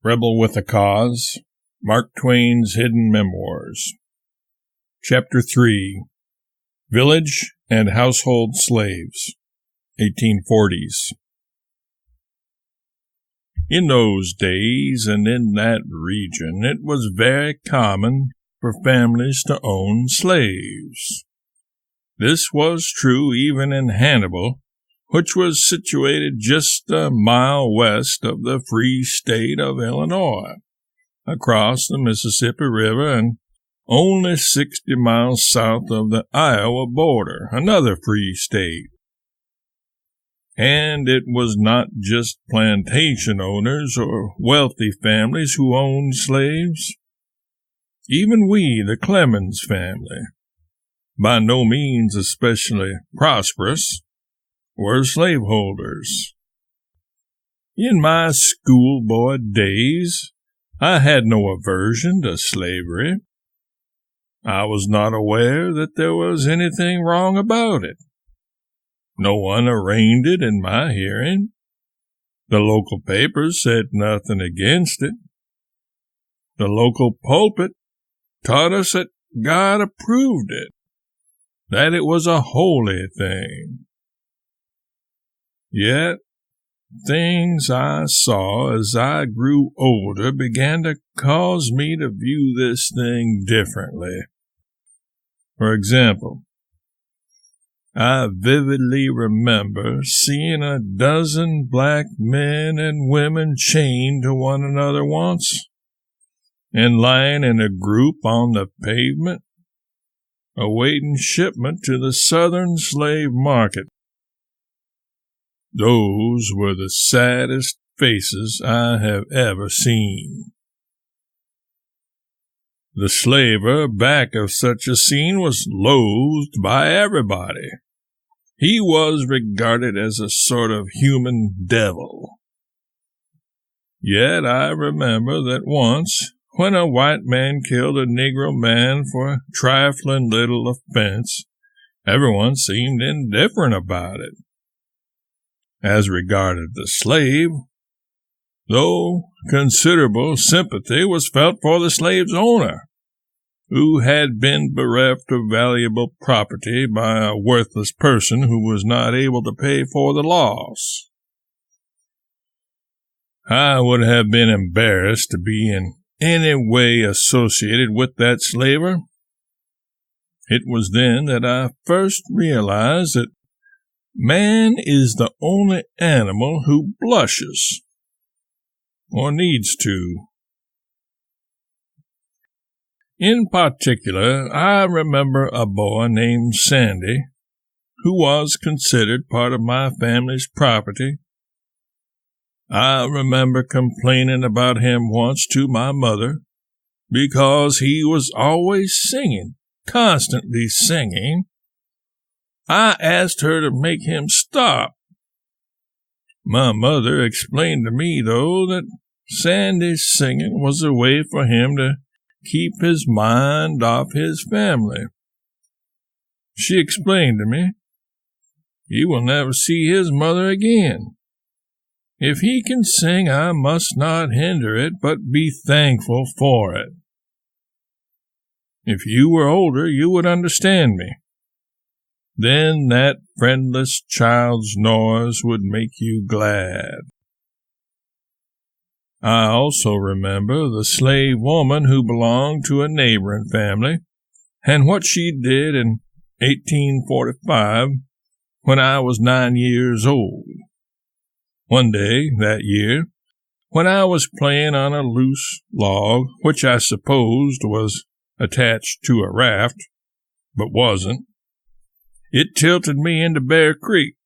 Rebel with a Cause, Mark Twain's Hidden Memoirs. Chapter 3, Village and Household Slaves, 1840s. In those days and in that region, it was very common for families to own slaves. This was true even in Hannibal, which was situated just a mile west of the free state of Illinois, across the Mississippi River, and only 60 miles south of the Iowa border, another free state. And it was not just plantation owners or wealthy families who owned slaves. Even we, the Clemens family, by no means especially prosperous, were slaveholders. In my schoolboy days, I had no aversion to slavery. I was not aware that there was anything wrong about it. No one arraigned it in my hearing. The local papers said nothing against it. The local pulpit taught us that God approved it, that it was a holy thing. Yet, things I saw as I grew older began to cause me to view this thing differently. For example, I vividly remember seeing a dozen black men and women chained to one another once, and lying in a group on the pavement, awaiting shipment to the southern slave market. Those were the saddest faces I have ever seen. The slaver back of such a scene was loathed by everybody. He was regarded as a sort of human devil. Yet I remember that once, when a white man killed a Negro man for a trifling little offense, everyone seemed indifferent about it. As regarded the slave, though considerable sympathy was felt for the slave's owner, who had been bereft of valuable property by a worthless person who was not able to pay for the loss. I would have been embarrassed to be in any way associated with that slaver. It was then that I first realized that man is the only animal who blushes, or needs to. In particular, I remember a boy named Sandy, who was considered part of my family's property. I remember complaining about him once to my mother, because he was always singing, constantly singing. I asked her to make him stop. My mother explained to me, though, that Sandy's singing was a way for him to keep his mind off his family. She explained to me, he will never see his mother again. If he can sing, I must not hinder it, but be thankful for it. If you were older, you would understand me. Then that friendless child's noise would make you glad. I also remember the slave woman who belonged to a neighboring family, and what she did in 1845 when I was 9 years old. One day that year, when I was playing on a loose log, which I supposed was attached to a raft, but wasn't, it tilted me into Bear Creek,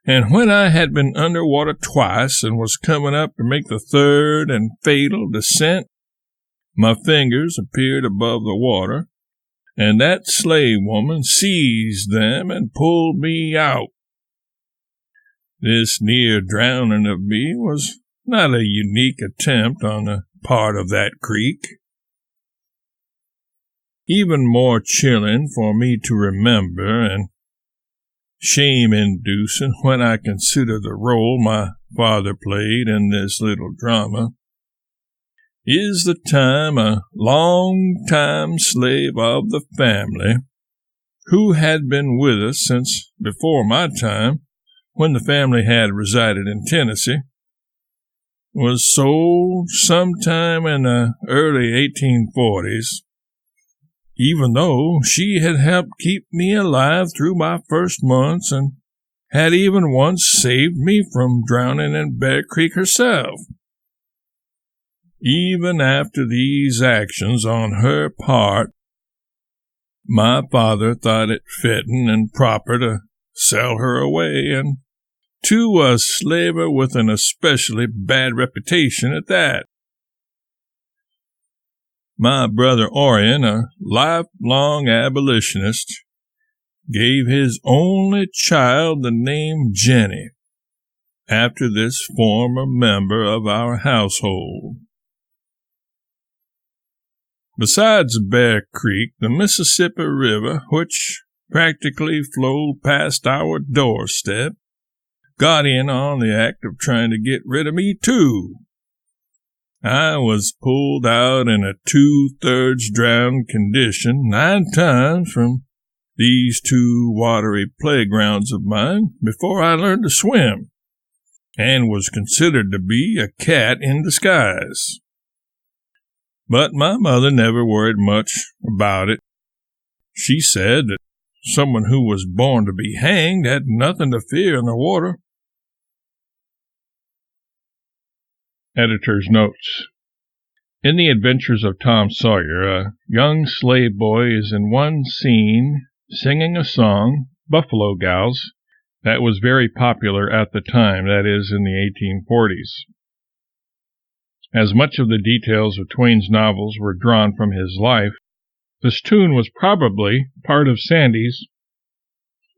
and when I had been underwater twice and was coming up to make the third and fatal descent, my fingers appeared above the water, and that slave woman seized them and pulled me out. This near drowning of me was not a unique attempt on the part of that creek. Even more chilling for me to remember and shame-inducing when I consider the role my father played in this little drama is the time a long-time slave of the family, who had been with us since before my time, when the family had resided in Tennessee, was sold sometime in the early 1840s, even though she had helped keep me alive through my first months and had even once saved me from drowning in Bear Creek herself. Even after these actions on her part, my father thought it fitting and proper to sell her away, and to a slaver with an especially bad reputation at that. My brother Orion, a lifelong abolitionist, gave his only child the name Jenny, after this former member of our household. Besides Bear Creek, the Mississippi River, which practically flowed past our doorstep, got in on the act of trying to get rid of me, too. I was pulled out in a 2/3 drowned condition 9 times from these 2 watery playgrounds of mine before I learned to swim, and was considered to be a cat in disguise. But my mother never worried much about it. She said that someone who was born to be hanged had nothing to fear in the water. Editor's notes. In the Adventures of Tom Sawyer, a young slave boy is in one scene singing a song, Buffalo Gals, that was very popular at the time, that is, in the 1840s. As much of the details of Twain's novels were drawn from his life, this tune was probably part of Sandy's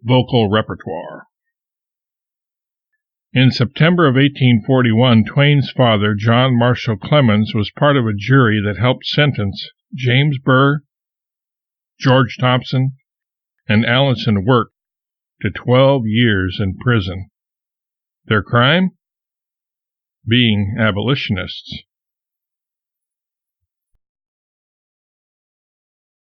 vocal repertoire. In September of 1841, Twain's father, John Marshall Clemens, was part of a jury that helped sentence James Burr, George Thompson, and Allison Work to 12 years in prison. Their crime? Being abolitionists.